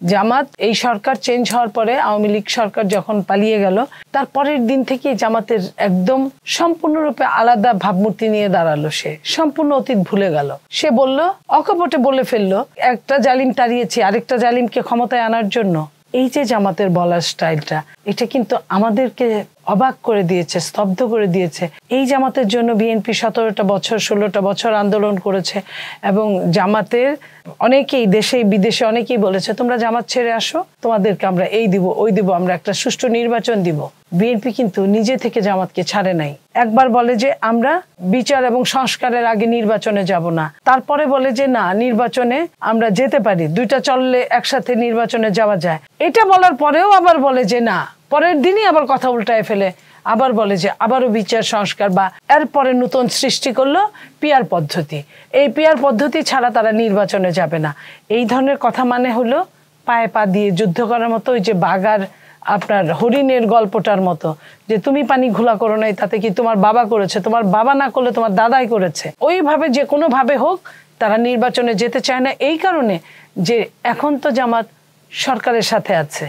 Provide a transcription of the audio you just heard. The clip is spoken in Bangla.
জামাত এই সরকার চেঞ্জ হওয়ার পরে, আওয়ামী লীগ সরকার যখন পালিয়ে গেল, তার পরের দিন থেকে জামাতের একদম সম্পূর্ণরূপে আলাদা ভাবমূর্তি নিয়ে দাঁড়ালো। সে সম্পূর্ণ অতীত ভুলে গেল। সে বলল, অকপটে বলে ফেললো, একটা জালিম তাড়িয়েছি আরেকটা জালিমকে ক্ষমতায় আনার জন্য। এই যে জামাতের বলার স্টাইলটা, এটা কিন্তু আমাদেরকে অবাক করে দিয়েছে, স্তব্ধ করে দিয়েছে। এই জামাতের জন্য বিএনপি 17টা বছর 16টা বছর আন্দোলন করেছে, এবং জামাতের অনেকেই দেশে বিদেশে অনেকেই বলেছে, তোমরা জামাত ছেড়ে আসো, তোমাদেরকে আমরা এই দিব ওই দিব, আমরা একটা সুষ্ঠু নির্বাচন দিব। বিএনপি কিন্তু নিজে থেকে জামাতকে ছাড়ে নাই। একবার বলে যে আমরা বিচার এবং সংস্কারের আগে নির্বাচনে যাব না, তারপরে বলে যে না, নির্বাচনে আমরা যেতে পারি, দুইটা চললে একসাথে নির্বাচনে যাওয়া যায়। এটা বলার পরেও আবার বলে যে না, পরের দিনই আবার কথা উল্টায় ফেলে, আবার বলে যে আবারও বিচার সংস্কার, বা এরপরে নতুন সৃষ্টি করলো পিয়ার পদ্ধতি। এই পিয়ার পদ্ধতি ছাড়া তারা নির্বাচনে যাবে না। এই ধরনের কথা মানে হলো পায়ে পা দিয়ে যুদ্ধ করার মতো। ওই যে বাঘার আপনার হরিণের গল্পটার মতো, যে তুমি পানি ঘোলা করো নাই, তাতে কি তোমার বাবা করেছে, তোমার বাবা না করলে তোমার দাদাই করেছে। ওইভাবে যে কোনো ভাবে হোক তারা নির্বাচনে যেতে চায় না, এই কারণে যে এখন তো জামাত সরকারের সাথে আছে।